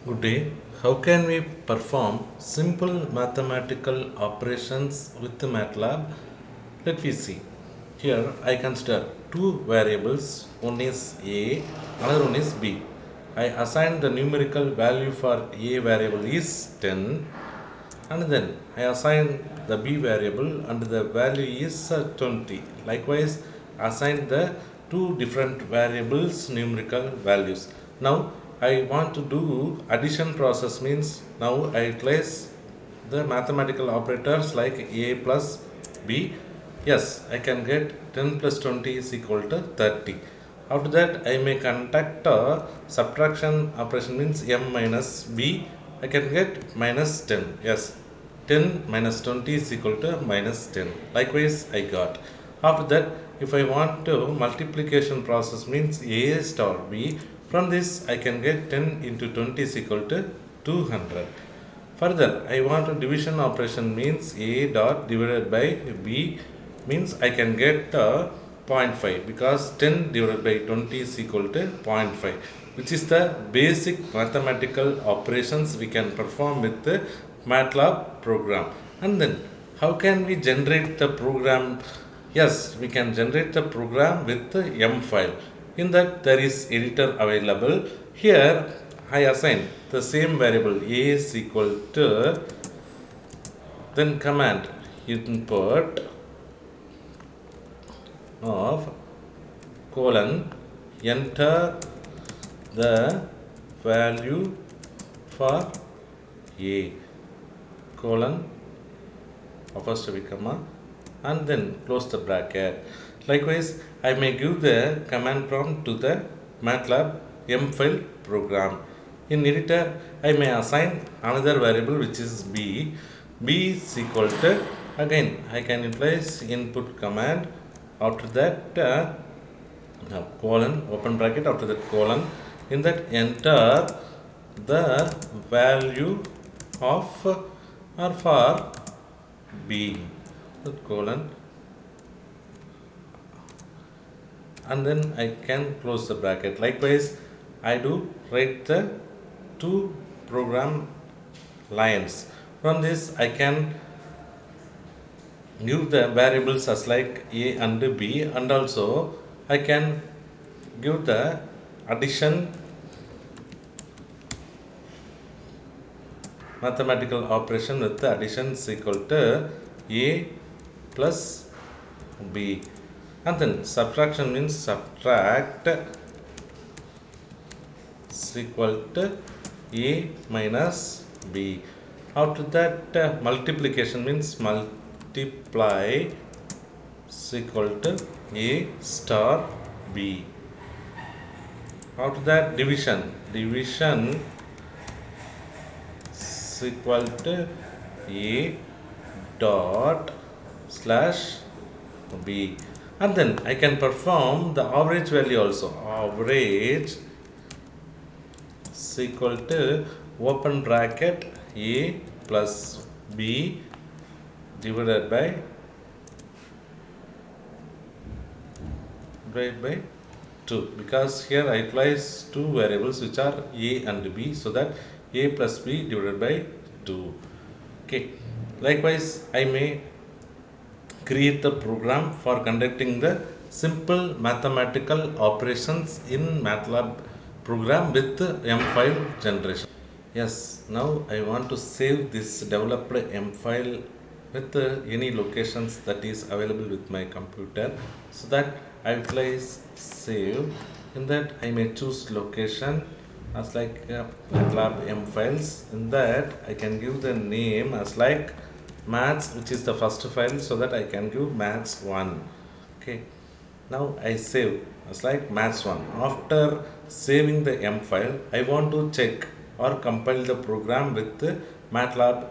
Good day. How can we perform simple mathematical operations with MATLAB? Let me see. Here I consider two variables. One is A, another one is B. I assign the numerical value for A variable is 10, and then I assign the B variable and the value is 20. Likewise, assign the two different variables numerical values. Now I want to do addition process, means now I place the mathematical operators like A plus B. Yes, I can get 10 plus 20 is equal to 30. After that, I may conduct a subtraction operation, means M minus B. I can get minus 10. Yes, 10 minus 20 is equal to minus 10. Likewise, I got. After that, if I want to multiplication process, means A star B. From this, I can get 10 into 20 is equal to 200. Further, I want a division operation, means A dot divided by B, means I can get zero point 0.5, because 10 divided by 20 is equal to zero point 0.5, which is the basic mathematical operations we can perform with the MATLAB program. And then how can we generate the program? Yes, we can generate the program with the M file. In that there is editor available. Here I assign the same variable A is equal to, then command input of colon, enter the value for A, colon, apostrophe comma, and then close the bracket. Likewise, I may give the command prompt to the MATLAB M file program. In editor, I may assign another variable which is B. B is equal to, again I can place input command. After that, colon, open bracket, after that colon. In that, enter the value of or for B, colon, and then I can close the bracket. Likewise, I do write the two program lines. From this, I can give the variables as like A and B, and also I can give the addition mathematical operation with the addition is equal to A plus B, and then subtraction means subtract is equal to A minus B. After that, multiplication means multiply is equal to A star B. After that, division is equal to A dot slash B, and then I can perform the average value also. Average is equal to open bracket A plus B divided by 2, because here I place two variables which are A and B, so that A plus B divided by 2. Okay. Likewise, I may create the program for conducting the simple mathematical operations in MATLAB program with the M file generation. Yes, now I want to save this developed M file with any locations that is available with my computer, so that I place save. In that, I may choose location as like MATLAB M files. In that, I can give the name as like maths, which is the first file, so that I can give maths 1. Okay, now I save as like maths 1. After saving the M file, I want to check or compile the program with the MATLAB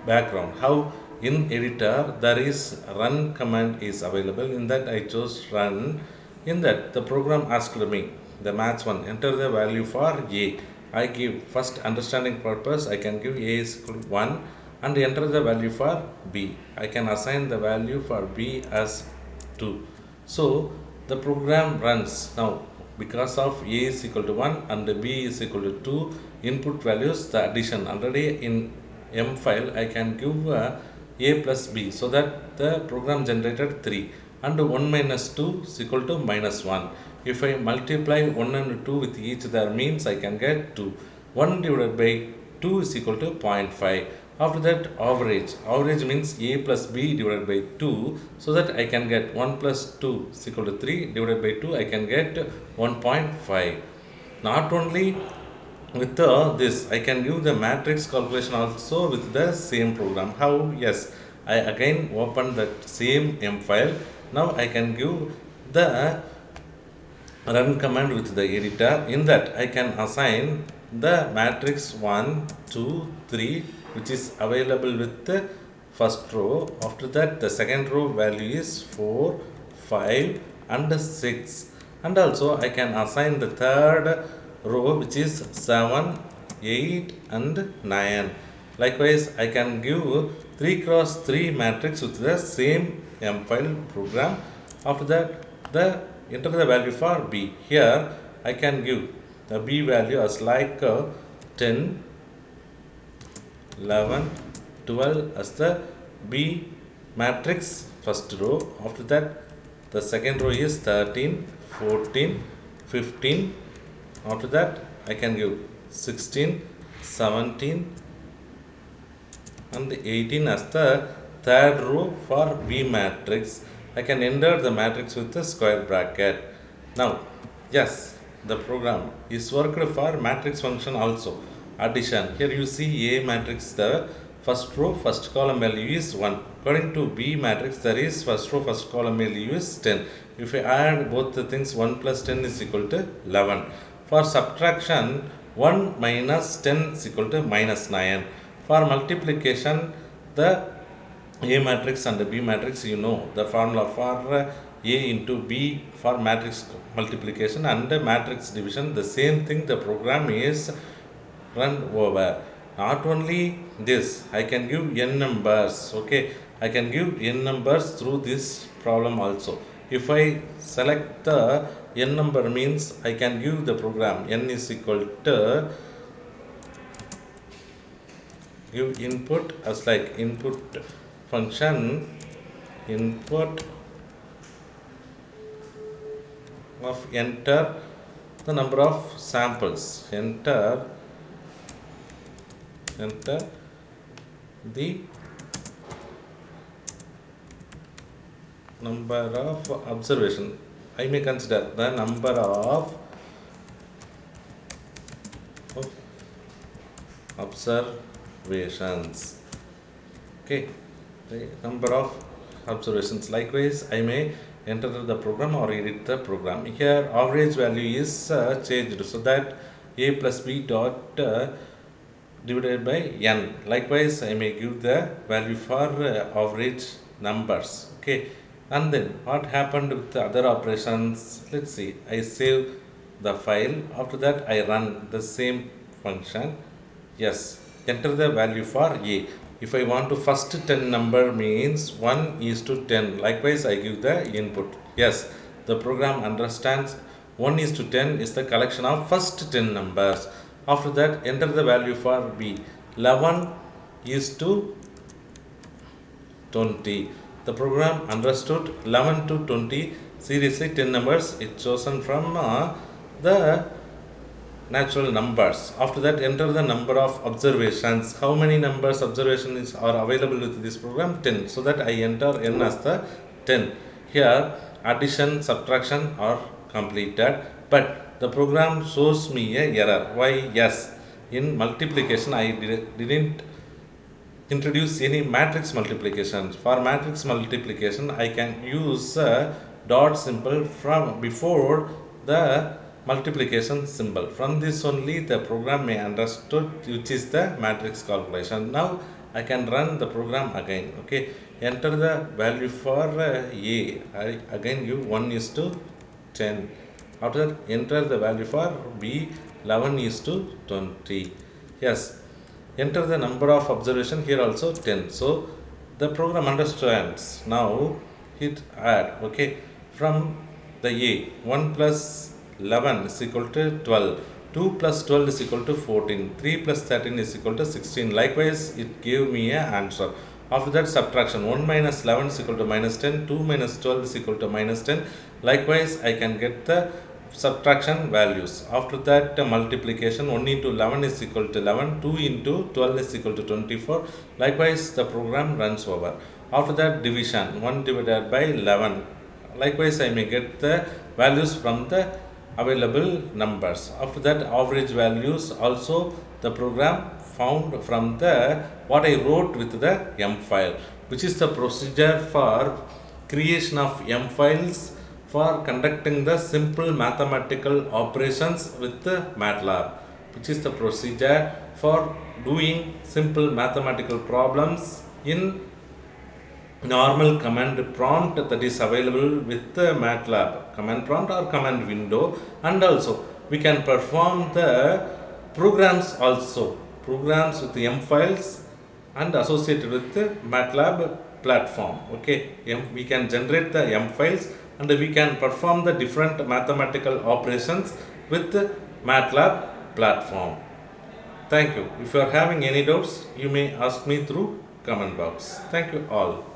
background. How? In editor there is run command is available. In that, I chose run. In that, the program asked me the maths 1, enter the value for A. I give first understanding purpose, I can give A is equal to 1 and enter the value for B. I can assign the value for B as 2. So the program runs. Now because of a is equal to 1 and b is equal to 2 input values, the addition. Already in M file I can give a plus b, so that the program generated 3, and 1 minus 2 is equal to minus 1. If I multiply 1 and 2 with each other means I can get 2. 1 divided by 2 is equal to 0.5. After that, average means a plus b divided by 2, so that I can get 1 plus 2 is equal to 3 divided by 2, I can get 1.5. Not only with this, I can give the matrix calculation also with the same program. How? Yes, I again open that same M file. Now I can give the run command with the editor. In that I can assign the matrix 1, 2, 3, which is available with the first row. After that, the second row value is 4, 5 and 6, and also I can assign the third row, which is 7, 8 and 9. Likewise, I can give 3 cross 3 matrix with the same M file program. After that, the enter the value for b. Here I can give the b value as like 10, 11, 12 as the b matrix first row. After that, the second row is 13, 14, 15. After that, I can give 16, 17 and 18 as the third row for B matrix. I can enter the matrix with the square bracket. Now, yes, the program is worked for matrix function also. Addition. Here you see A matrix, the first row, first column value is 1. According to B matrix, there is first row, first column value is 10. If I add both the things, 1 plus 10 is equal to 11. For subtraction, 1 minus 10 is equal to minus 9. For multiplication, the A matrix and the B matrix, you know the formula for A into B for matrix multiplication and matrix division. The same thing the program is run over. Not only this, I can give n numbers. Okay, I can give n numbers through this problem also. If I select the n number means I can give the program n is equal to give input as like input function input of enter the number of samples, enter the number of observation. I may consider the number of observations. Okay, the number of observations. Likewise, I may enter the program or edit the program. Here, average value is changed, so that a plus b dot divided by n. Likewise, I may give the value for average numbers. Okay, and then what happened with the other operations? Let's see. I save the file. After that, I run the same function. Yes, enter the value for a. If I want to first 10 number means 1 is to 10. Likewise, I give the input. Yes, the program understands 1 is to 10 is the collection of first 10 numbers. After that, enter the value for b. 11 is to 20. The program understood 11 to 20. Seriously, 10 numbers it's chosen from the natural numbers. After that, enter the number of observations. How many numbers observations are available with this program? 10. So that I enter n as the 10. Here, addition, subtraction are completed, but the program shows me a error. Why? Yes, in multiplication I didn't introduce any matrix multiplication. For matrix multiplication, I can use a dot symbol from before the multiplication symbol. From this only the program may understood which is the matrix calculation. Now I can run the program again. Okay, enter the value for a. I again give 1 is to 10. After that, enter the value for b. 11 is to 20. Yes, enter the number of observation. Here also 10. So the program understands. Now hit add. Okay, from the a, 1 plus 11 is equal to 12. 2 plus 12 is equal to 14. 3 plus 13 is equal to 16. Likewise, it gave me an answer. After that, subtraction. 1 minus 11 is equal to minus 10. 2 minus 12 is equal to minus 10. Likewise, I can get the subtraction values. After that, multiplication. 1 into 11 is equal to 11. 2 into 12 is equal to 24. Likewise, the program runs over. After that, division. 1 divided by 11. Likewise, I may get the values from the available numbers. After that, average values also the program found from the what I wrote with the M file, which is the procedure for creation of M files for conducting the simple mathematical operations with the MATLAB, which is the procedure for doing simple mathematical problems in normal command prompt that is available with the MATLAB command prompt or command window. And also we can perform the programs with the M files and associated with the MATLAB platform. Okay, we can generate the M files and we can perform the different mathematical operations with the MATLAB platform. Thank you. If you are having any doubts, you may ask me through comment box. Thank you all.